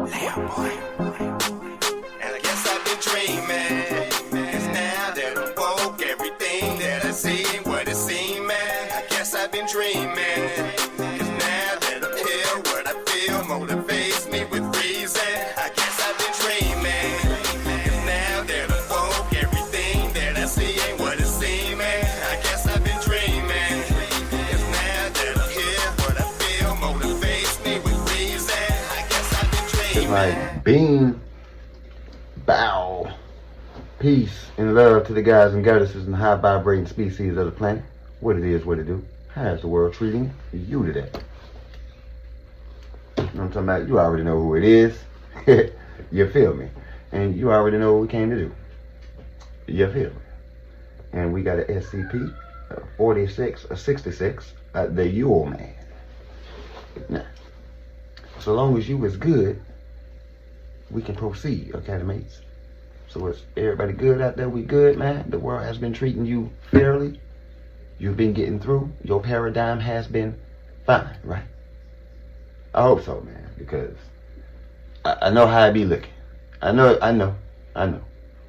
And I guess I've been dreaming, 'cause now that I'm woke, everything that I see ain't what it seems, man. I guess I've been dreaming, 'cause now that I'm here, what I feel motivates me with reason. I guess I've been dreaming, 'cause now that I'm woke, everything that I see ain't what it seems, man. I guess I've been dreaming, 'cause now that I'm here, what I feel motivates me with reason. I guess I've been dreaming. It's like being bow. Peace and love to the guys and goddesses and high vibrating species of the planet. What it is, what it do. How's the world treating you today? You know what I'm talking about? You already know who it is. You feel me? And you already know what we came to do. You feel me? And we got an SCP-4666, the Yule Man. Now, so long as you was good, we can proceed, okay, mates? So is everybody good out there? We good, man? The world has been treating you fairly. You've been getting through. Your paradigm has been fine, right? I hope so, man, because I know how it be looking. I know.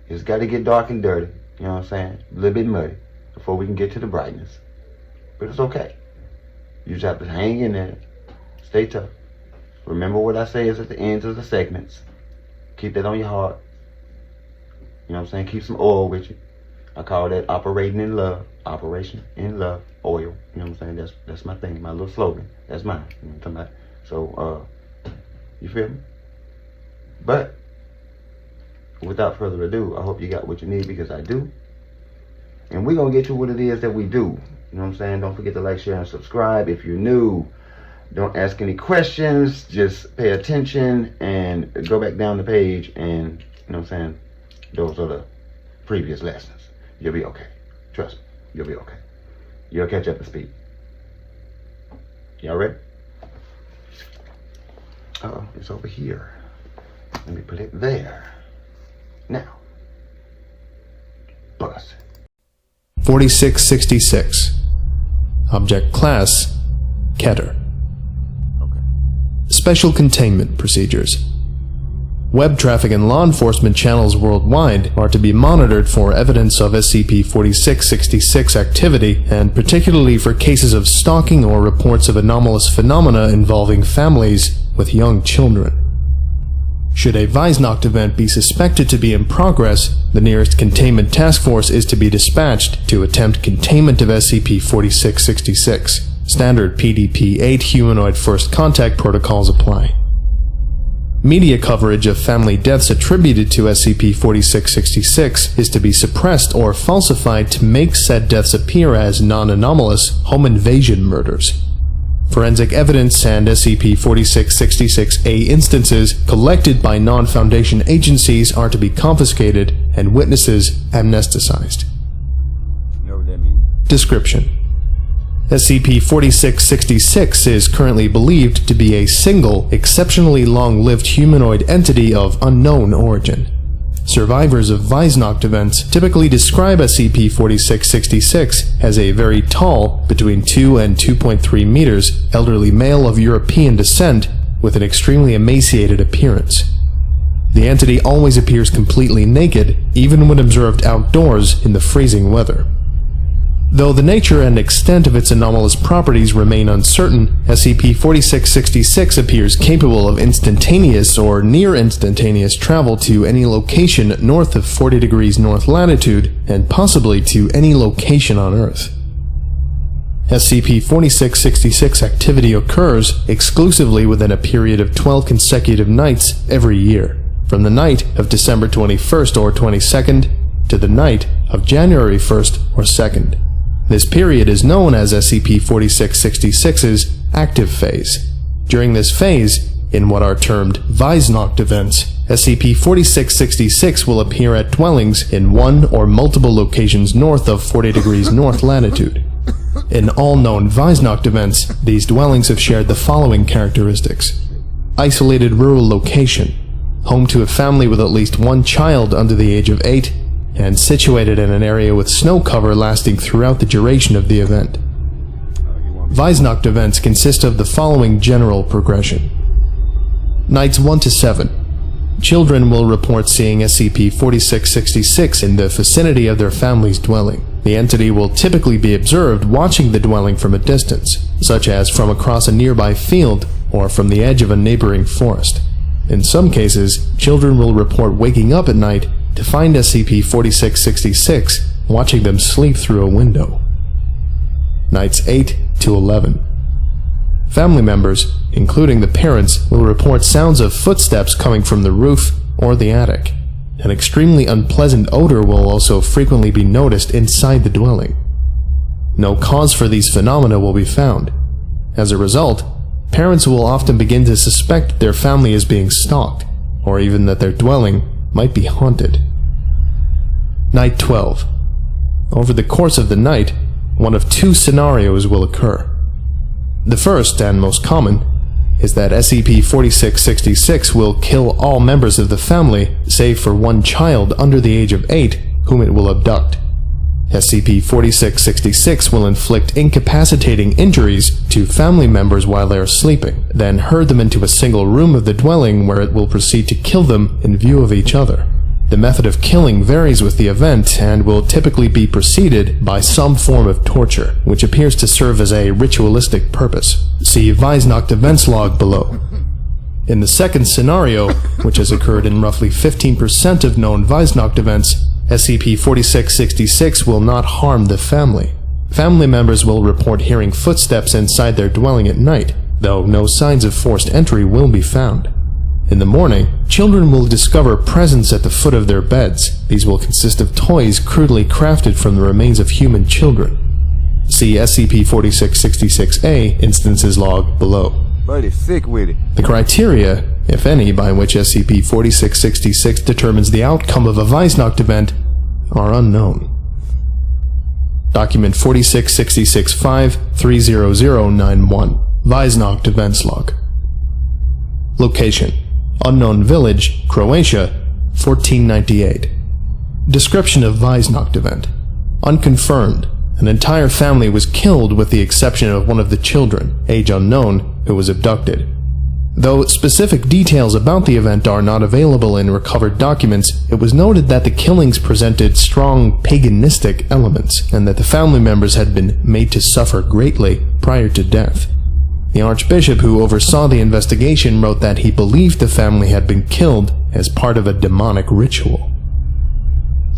It's got to get dark and dirty, you know what I'm saying? A little bit muddy before we can get to the brightness. But it's okay. You just have to hang in there. Stay tough. Remember what I say is at the ends of the segments. Keep that on your heart. You know what I'm saying? Keep some oil with you. I call that operating in love. Operation in love. Oil. You know what I'm saying? That's my thing. My little slogan. That's mine. You know what I'm talking about? So, you feel me? But, without further ado, I hope you got what you need, because I do. And we're going to get to what it is that we do. You know what I'm saying? Don't forget to like, share, and subscribe. If you're new, don't ask any questions. Just pay attention and go back down the page and, you know what I'm saying? Those are the previous lessons. You'll be okay. Trust me. You'll be okay. You'll catch up to speed. Y'all ready? Uh-oh, it's over here. Let me put it there. Now. Bust. 4666. Object Class Keter. Okay. Special Containment Procedures. Web traffic and law enforcement channels worldwide are to be monitored for evidence of SCP-4666 activity, and particularly for cases of stalking or reports of anomalous phenomena involving families with young children. Should a Weisnacht event be suspected to be in progress, the nearest containment task force is to be dispatched to attempt containment of SCP-4666. Standard PDP-8 humanoid first contact protocols apply. Media coverage of family deaths attributed to SCP-4666 is to be suppressed or falsified to make said deaths appear as non-anomalous home invasion murders. Forensic evidence and SCP-4666-A instances collected by non-Foundation agencies are to be confiscated and witnesses amnesticized. You know what that means? Description: SCP-4666 is currently believed to be a single, exceptionally long-lived humanoid entity of unknown origin. Survivors of Weisnacht events typically describe SCP-4666 as a very tall, between 2 and 2.3 meters, elderly male of European descent with an extremely emaciated appearance. The entity always appears completely naked, even when observed outdoors in the freezing weather. Though the nature and extent of its anomalous properties remain uncertain, SCP-4666 appears capable of instantaneous or near-instantaneous travel to any location north of 40 degrees north latitude, and possibly to any location on Earth. SCP-4666 activity occurs exclusively within a period of 12 consecutive nights every year, from the night of December 21st or 22nd to the night of January 1st or 2nd. This period is known as SCP-4666's active phase. During this phase, in what are termed Weisnacht events, SCP-4666 will appear at dwellings in one or multiple locations north of 40 degrees north latitude. In all known Weisnacht events, these dwellings have shared the following characteristics: isolated rural location, home to a family with at least one child under the age of 8, and situated in an area with snow cover lasting throughout the duration of the event. Weisnacht events consist of the following general progression. Nights 1 to 7. Children will report seeing SCP-4666 in the vicinity of their family's dwelling. The entity will typically be observed watching the dwelling from a distance, such as from across a nearby field or from the edge of a neighboring forest. In some cases, children will report waking up at night to find SCP-4666 watching them sleep through a window. Nights 8 to 11. Family members, including the parents, will report sounds of footsteps coming from the roof or the attic. An extremely unpleasant odor will also frequently be noticed inside the dwelling. No cause for these phenomena will be found. As a result, parents will often begin to suspect their family is being stalked, or even that their dwelling might be haunted. Night 12. Over the course of the night, one of two scenarios will occur. The first, and most common, is that SCP-4666 will kill all members of the family, save for one child under the age of 8, whom it will abduct. SCP-4666 will inflict incapacitating injuries to family members while they are sleeping, then herd them into a single room of the dwelling where it will proceed to kill them in view of each other. The method of killing varies with the event and will typically be preceded by some form of torture, which appears to serve as a ritualistic purpose. See Weisnacht events log below. In the second scenario, which has occurred in roughly 15% of known Weisnacht events, SCP-4666 will not harm the family. Family members will report hearing footsteps inside their dwelling at night, though no signs of forced entry will be found. In the morning, children will discover presents at the foot of their beds. These will consist of toys crudely crafted from the remains of human children. See SCP-4666-A instances log below. Buddy, sick with it. The criteria, if any, by which SCP-4666 determines the outcome of a Weisnacht event are unknown. Document 4666-5-30091. Weisnacht events log. Location: Unknown Village, Croatia, 1498. Description of Weisnacht event: unconfirmed. An entire family was killed with the exception of one of the children, age unknown, who was abducted. Though specific details about the event are not available in recovered documents, it was noted that the killings presented strong paganistic elements and that the family members had been made to suffer greatly prior to death. The Archbishop who oversaw the investigation wrote that he believed the family had been killed as part of a demonic ritual.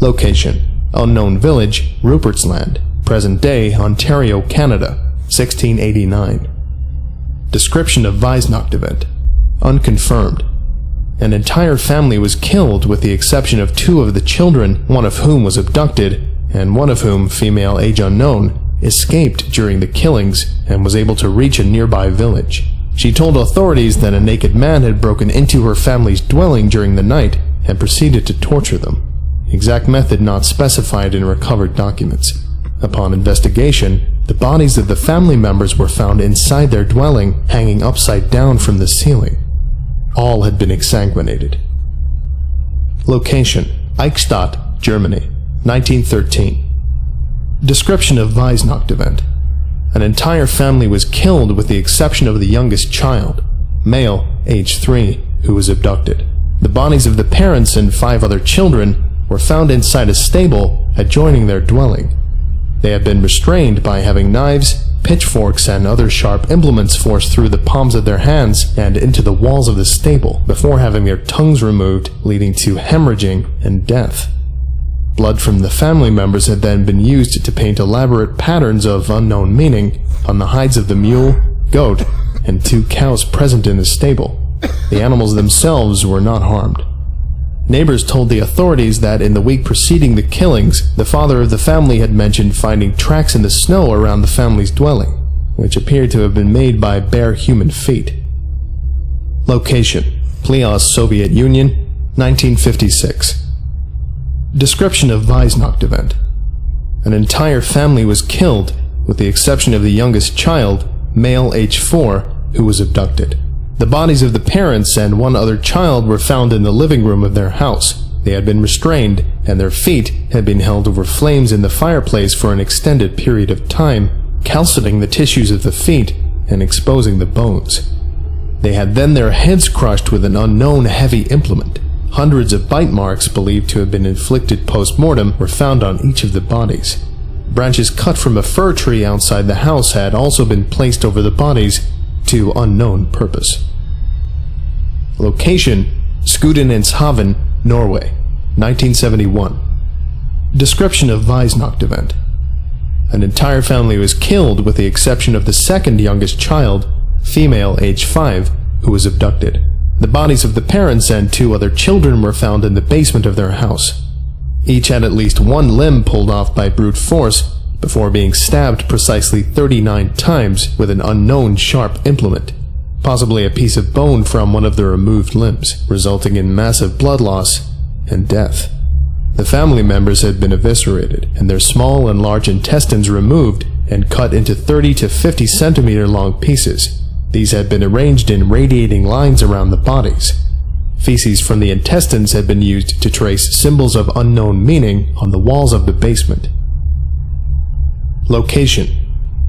Location: Unknown Village, Rupert's Land, present-day Ontario, Canada, 1689. Description of Weisnacht event: unconfirmed. An entire family was killed with the exception of two of the children, one of whom was abducted, and one of whom, female age unknown, escaped during the killings and was able to reach a nearby village. She told authorities that a naked man had broken into her family's dwelling during the night and proceeded to torture them. Exact method not specified in recovered documents. Upon investigation, the bodies of the family members were found inside their dwelling, hanging upside down from the ceiling. All had been exsanguinated. Location: Eichstätt, Germany, 1913. Description of Weisnacht event: an entire family was killed with the exception of the youngest child, male, age 3, who was abducted. The bodies of the parents and 5 other children were found inside a stable adjoining their dwelling. They had been restrained by having knives, pitchforks, and other sharp implements forced through the palms of their hands and into the walls of the stable before having their tongues removed, leading to hemorrhaging and death. Blood from the family members had then been used to paint elaborate patterns of unknown meaning on the hides of the mule, goat, and 2 cows present in the stable. The animals themselves were not harmed. Neighbors told the authorities that in the week preceding the killings, the father of the family had mentioned finding tracks in the snow around the family's dwelling, which appeared to have been made by bare human feet. Location: Plios, Soviet Union, 1956. Description of Weisnacht event: an entire family was killed with the exception of the youngest child, male age 4, who was abducted. The bodies of the parents and 1 other child were found in the living room of their house. They had been restrained, and their feet had been held over flames in the fireplace for an extended period of time, calcining the tissues of the feet and exposing the bones. They had then their heads crushed with an unknown heavy implement. Hundreds of bite marks believed to have been inflicted post-mortem were found on each of the bodies. Branches cut from a fir tree outside the house had also been placed over the bodies to unknown purpose. Location: Skudeneshavn, Norway, 1971. Description of Weihnacht event: an entire family was killed with the exception of the second youngest child, female age 5, who was abducted. The bodies of the parents and 2 other children were found in the basement of their house. Each had at least one limb pulled off by brute force before being stabbed precisely 39 times with an unknown sharp implement, possibly a piece of bone from one of the removed limbs, resulting in massive blood loss and death. The family members had been eviscerated and their small and large intestines removed and cut into 30 to 50 centimeter long pieces. These had been arranged in radiating lines around the bodies. Feces from the intestines had been used to trace symbols of unknown meaning on the walls of the basement. Location: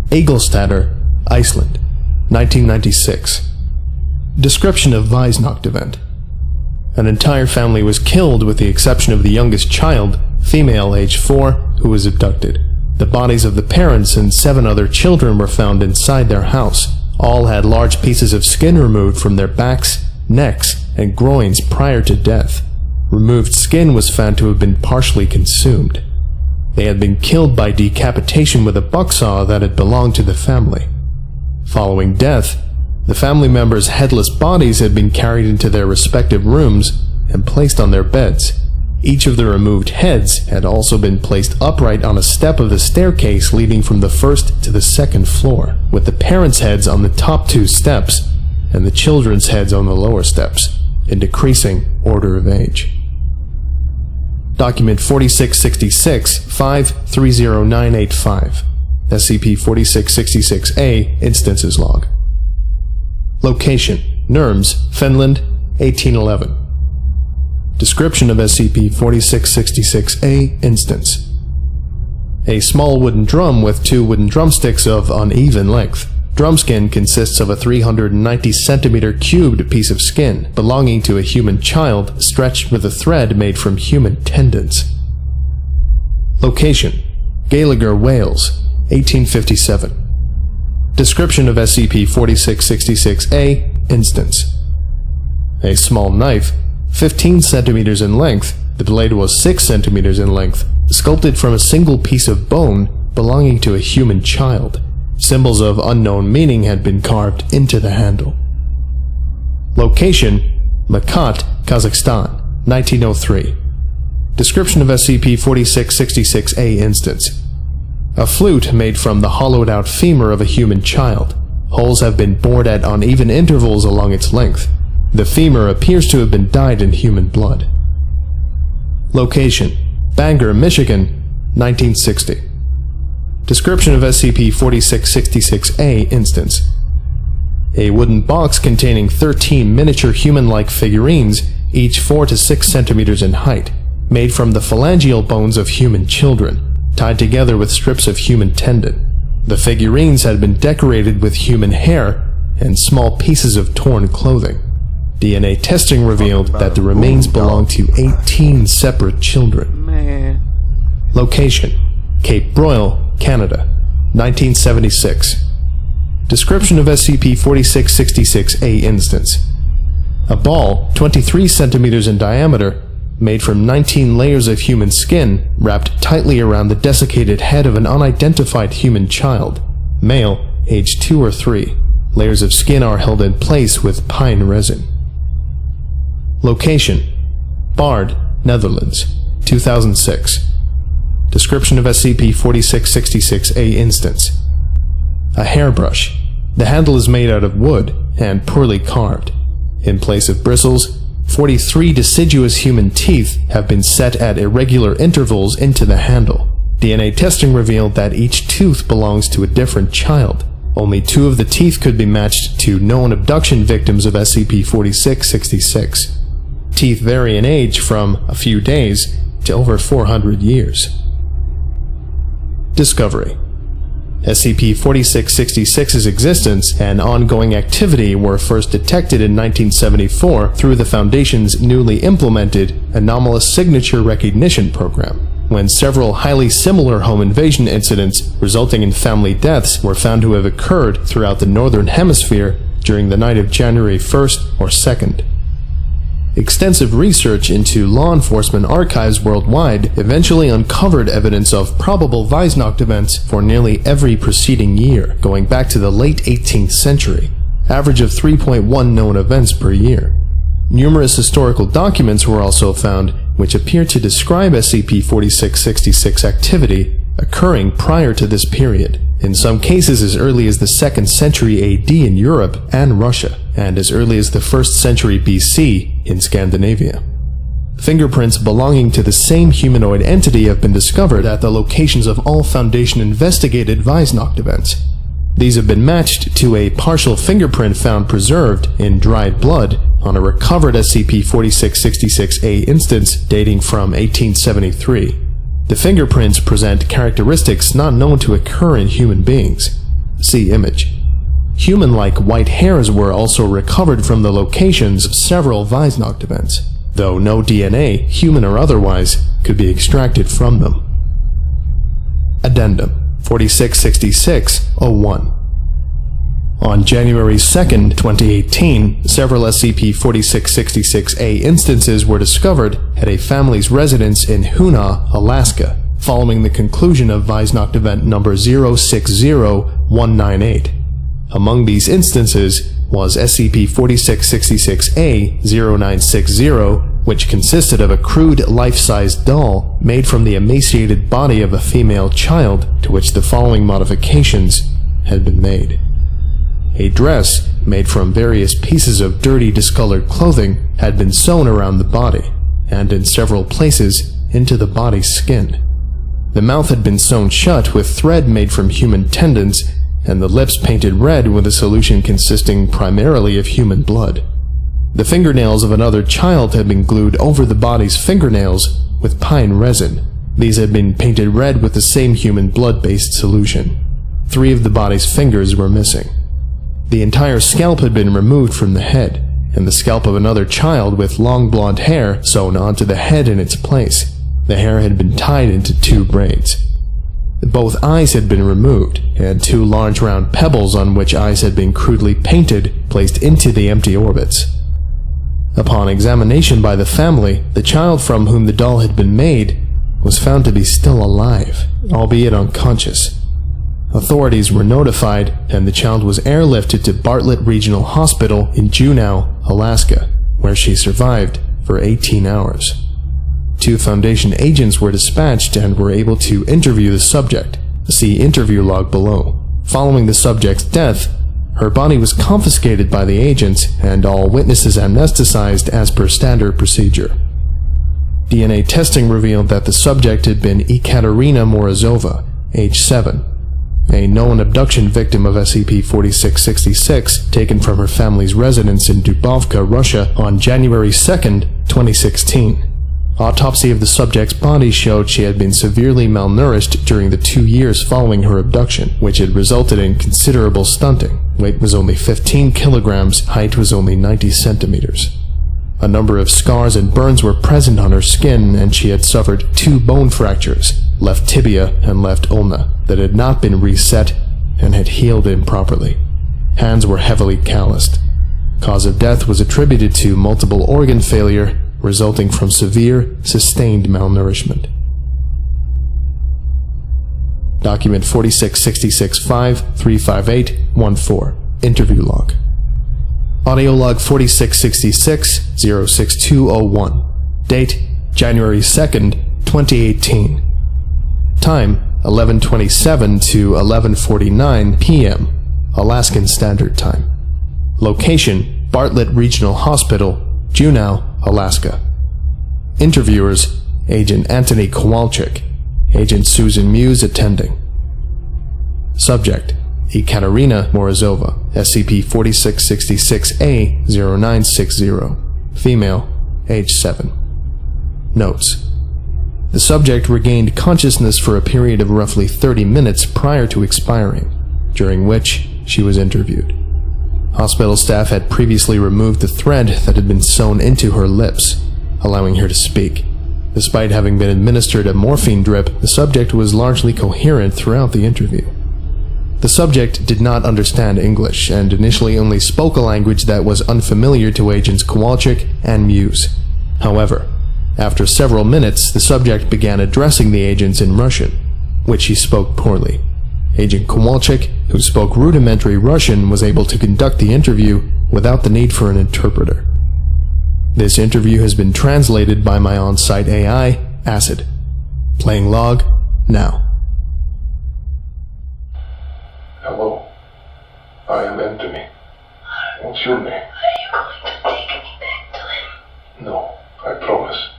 Egilsstadir, Iceland, 1996. Description of Weihnacht event: an entire family was killed with the exception of the youngest child, female age 4, who was abducted. The bodies of the parents and 7 other children were found inside their house. All had large pieces of skin removed from their backs, necks, and groins prior to death. Removed skin was found to have been partially consumed. They had been killed by decapitation with a bucksaw that had belonged to the family. Following death, the family members' headless bodies had been carried into their respective rooms and placed on their beds. Each of the removed heads had also been placed upright on a step of the staircase leading from the first to the second floor, with the parents' heads on the top 2 steps and the children's heads on the lower steps, in decreasing order of age. Document 4666 530985, SCP-4666-A, Instances Log. Location: Nurmes, Finland, 1811. Description of SCP-4666-A instance: a small wooden drum with 2 wooden drumsticks of uneven length. Drum skin consists of a 390 centimeter cubed piece of skin belonging to a human child stretched with a thread made from human tendons. Location: Gallagher, Wales, 1857. Description of SCP-4666-A instance: a small knife, 15 centimeters in length, the blade was 6 centimeters in length, sculpted from a single piece of bone belonging to a human child. Symbols of unknown meaning had been carved into the handle. Location: Makat, Kazakhstan, 1903. Description of SCP-4666-A instance: a flute made from the hollowed-out femur of a human child. Holes have been bored at uneven intervals along its length. The femur appears to have been dyed in human blood. Location: Bangor, Michigan, 1960. Description of SCP-4666-A instance: a wooden box containing 13 miniature human-like figurines, each 4 to 6 centimeters in height, made from the phalangeal bones of human children, tied together with strips of human tendon. The figurines had been decorated with human hair and small pieces of torn clothing. DNA testing revealed that the remains belonged to 18 separate children. Location: Cape Broyle, Canada, 1976. Description of SCP-4666-A instance: a ball 23 centimeters in diameter, made from 19 layers of human skin wrapped tightly around the desiccated head of an unidentified human child, male, age 2 or 3. Layers of skin are held in place with pine resin. Location: Bard, Netherlands, 2006. Description of SCP-4666-A instance: a hairbrush. The handle is made out of wood and poorly carved. In place of bristles, 43 deciduous human teeth have been set at irregular intervals into the handle. DNA testing revealed that each tooth belongs to a different child. Only 2 of the teeth could be matched to known abduction victims of SCP-4666. Teeth vary in age from a few days to over 400 years. Discovery: SCP-4666's existence and ongoing activity were first detected in 1974 through the Foundation's newly implemented Anomalous Signature Recognition Program, when several highly similar home invasion incidents resulting in family deaths were found to have occurred throughout the Northern Hemisphere during the night of January 1st or 2nd. Extensive research into law enforcement archives worldwide eventually uncovered evidence of probable Weihnacht events for nearly every preceding year, going back to the late 18th century, average of 3.1 known events per year. Numerous historical documents were also found which appear to describe SCP-4666 activity occurring prior to this period, in some cases as early as the 2nd century AD in Europe and Russia, and as early as the 1st century BC in Scandinavia. Fingerprints belonging to the same humanoid entity have been discovered at the locations of all Foundation-investigated Weihnacht events. These have been matched to a partial fingerprint found preserved in dried blood on a recovered SCP-4666-A instance dating from 1873. The fingerprints present characteristics not known to occur in human beings. See image. Human-like white hairs were also recovered from the locations of several Weihnacht events, though no DNA, human or otherwise, could be extracted from them. Addendum 4666-01. On January 2nd, 2018, several SCP-4666-A instances were discovered at a family's residence in Hoonah, Alaska, following the conclusion of Weihnacht event number 060198. Among these instances was SCP-4666-A-0960, which consisted of a crude life-size doll made from the emaciated body of a female child to which the following modifications had been made. A dress made from various pieces of dirty discolored clothing had been sewn around the body, and in several places into the body's skin. The mouth had been sewn shut with thread made from human tendons, and the lips painted red with a solution consisting primarily of human blood. The fingernails of another child had been glued over the body's fingernails with pine resin. These had been painted red with the same human blood-based solution. 3 of the body's fingers were missing. The entire scalp had been removed from the head, and the scalp of another child with long blonde hair sewn onto the head in its place. The hair had been tied into 2 braids. Both eyes had been removed, and 2 large round pebbles on which eyes had been crudely painted placed into the empty orbits. Upon examination by the family, the child from whom the doll had been made was found to be still alive, albeit unconscious. Authorities were notified, and the child was airlifted to Bartlett Regional Hospital in Juneau, Alaska, where she survived for 18 hours. 2 Foundation agents were dispatched and were able to interview the subject. See interview log below. Following the subject's death, her body was confiscated by the agents and all witnesses amnesticized as per standard procedure. DNA testing revealed that the subject had been Ekaterina Morozova, age 7, a known abduction victim of SCP-4666 taken from her family's residence in Dubovka, Russia on January 2nd, 2016. Autopsy of the subject's body showed she had been severely malnourished during the 2 years following her abduction, which had resulted in considerable stunting. Weight was only 15 kilograms, height was only 90 centimeters. A number of scars and burns were present on her skin, and she had suffered 2 bone fractures, left tibia and left ulna, that had not been reset and had healed improperly. Hands were heavily calloused. Cause of death was attributed to multiple organ failure resulting from severe, sustained malnourishment. Document 4666-5-358-14. Interview log. Audio log 4666-06201. Date, January 2nd, 2018. Time, 11:27 to 11:49 p.m. Alaskan Standard Time. Location, Bartlett Regional Hospital, Juneau, Alaska. Interviewers, Agent Anthony Kowalczyk, Agent Susan Muse attending. Subject, Ekaterina Morozova, SCP-4666-A-0960, female, age 7. Notes: The subject regained consciousness for a period of roughly 30 minutes prior to expiring, during which she was interviewed. Hospital staff had previously removed the thread that had been sewn into her lips, allowing her to speak. Despite having been administered a morphine drip, the subject was largely coherent throughout the interview. The subject did not understand English and initially only spoke a language that was unfamiliar to Agents Kowalczyk and Muse. However, after several minutes, the subject began addressing the agents in Russian, which he spoke poorly. Agent Kowalczyk, who spoke rudimentary Russian, was able to conduct the interview without the need for an interpreter. This interview has been translated by my on-site AI, Acid. Playing log now. Hello, I am Anthony. What's your name? Are you going to take me back to him? No, I promise.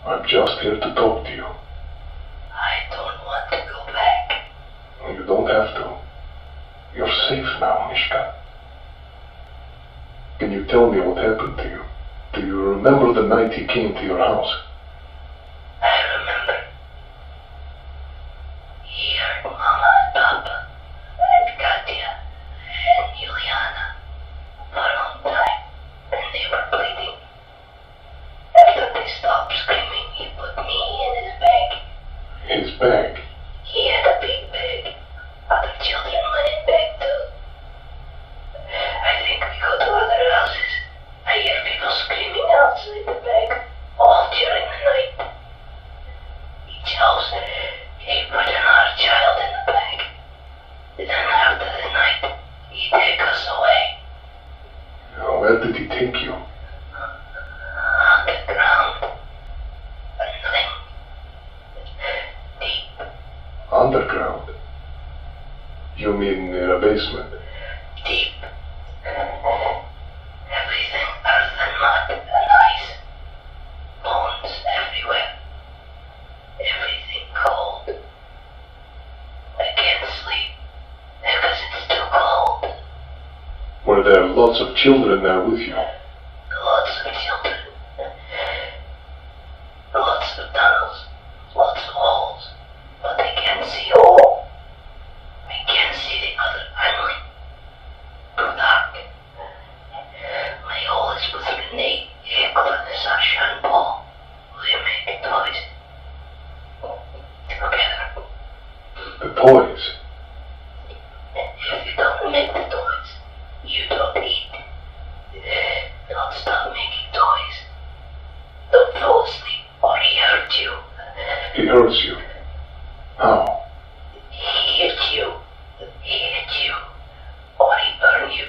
I'm just here to talk to you. I don't want to go back. You don't have to. You're safe now, Mishka. Can you tell me what happened to you? Do you remember the night he came to your house? I remember. He heard Mama and Papa and Katya and Juliana for a long time, and they were bleeding. After they stopped screaming, he put me in his bag. His bag? He had a big bag. Other children went in bag too. I think we go to other houses. I hear people screaming outside the bag all during the night. Each house, he put another child in the bag. Then after the night, he take us away. Where did he take you? Underground. Nothing. Deep. Underground? You mean in a basement? Deep. Everything earth and mud and ice. Bones everywhere. Everything cold. I can't sleep because it's too cold. Were there lots of children there with you? Lots of children. Lots of tunnels. Lots of holes. But I can't see all. I can't see the other island. Too dark. My hole is with Renee, Heckel, and Sasha and Paul. We make toys. Together. The toys? If you don't make the toys, you don't eat. Don't stop making toys. Don't fall asleep or he hurt you. He hurts you? How? He hit you. He hit you. Or he burn you.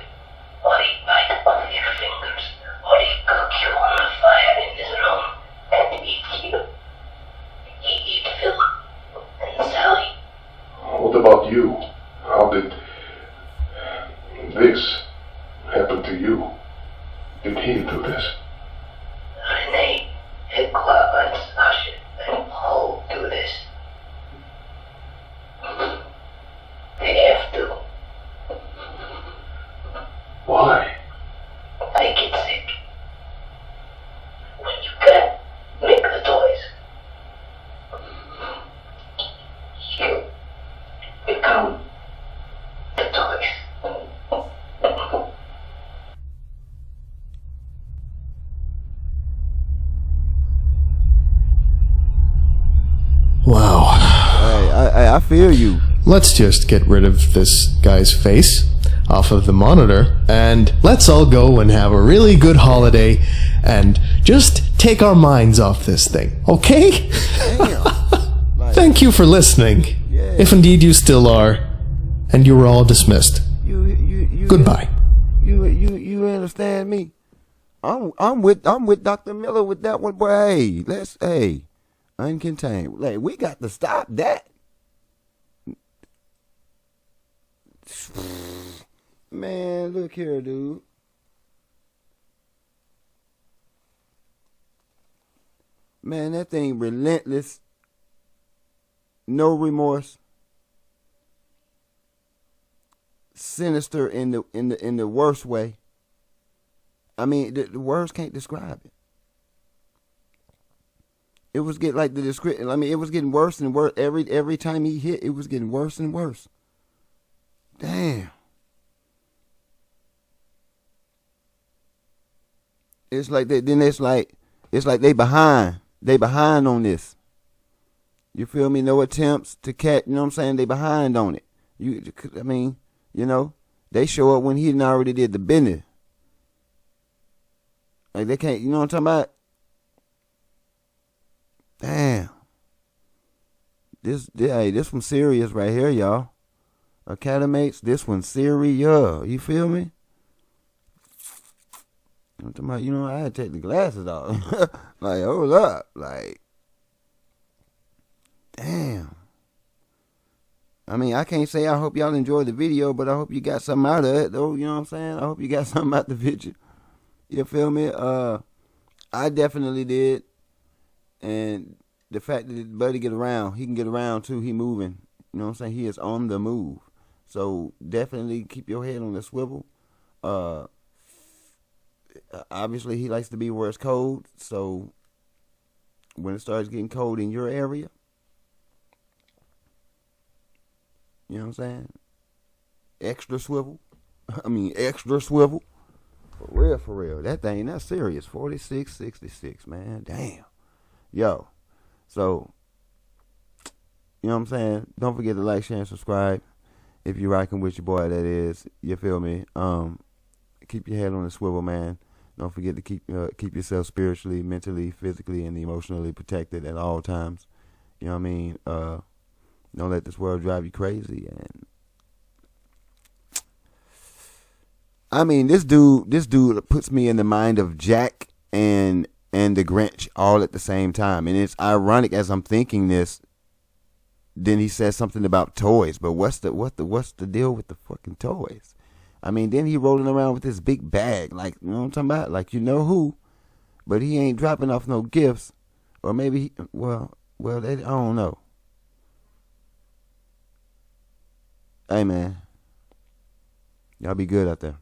Or he bite off your fingers. Or he cook you on the fire in his room and eat you. He eat Phil and Sally. What about you? How did this happen to you? Did he do this? Renee, Hecla, and Sasha and Paul do this. They have to. Why? I get sick. When you can't make the toys, you become the toys. Wow. I feel you. Let's just get rid of this guy's face off of the monitor, and let's all go and have a really good holiday and just take our minds off this thing, okay? Damn. Thank you for listening, if indeed you still are, and you were all dismissed. You Goodbye. You understand me? I'm with Dr. Miller with that one, boy. Hey, uncontained. Like, we got to stop that. Man, look here, dude. Man, that thing relentless. No remorse. Sinister in the worst way. I mean, the words can't describe it. It was getting like the description. I mean, it was getting worse and worse. Every time he hit, it was getting worse and worse. Damn. It's like they they behind. They behind on this. You feel me? No attempts to catch. You know what I'm saying? They behind on it. I mean, you know, they show up when he already did the business. Like they can't. You know what I'm talking about? Damn. This one's serious right here, y'all. Academates, this one's serious. You feel me? I'm talking about, you know, I had to take the glasses off. Like, hold up. Like, damn. I mean, I can't say I hope y'all enjoyed the video, but I hope you got something out of it, though. You know what I'm saying? I hope you got something out the video. You feel me? I definitely did. And the fact that Buddy get around, he can get around too. He moving. You know what I'm saying? He is on the move. So definitely keep your head on the swivel. Obviously, he likes to be where it's cold. So when it starts getting cold in your area, you know what I'm saying? Extra swivel. Extra swivel. For real. That thing, that's serious. 4666, man. Damn. Yo, so, you know what I'm saying? Don't forget to like, share, and subscribe. If you're rocking with your boy, that is. You feel me? Keep your head on the swivel, man. Don't forget to keep yourself spiritually, mentally, physically, and emotionally protected at all times. You know what I mean? Don't let this world drive you crazy. And I mean, this dude puts me in the mind of Jack and the Grinch all at the same time. And it's ironic as I'm thinking this, then he says something about toys. But what's the deal with the fucking toys? I mean, then he rolling around with this big bag, like, you know what I'm talking about? Like, you know who, but he ain't dropping off no gifts. Or maybe, I don't know. Hey, man. Y'all be good out there.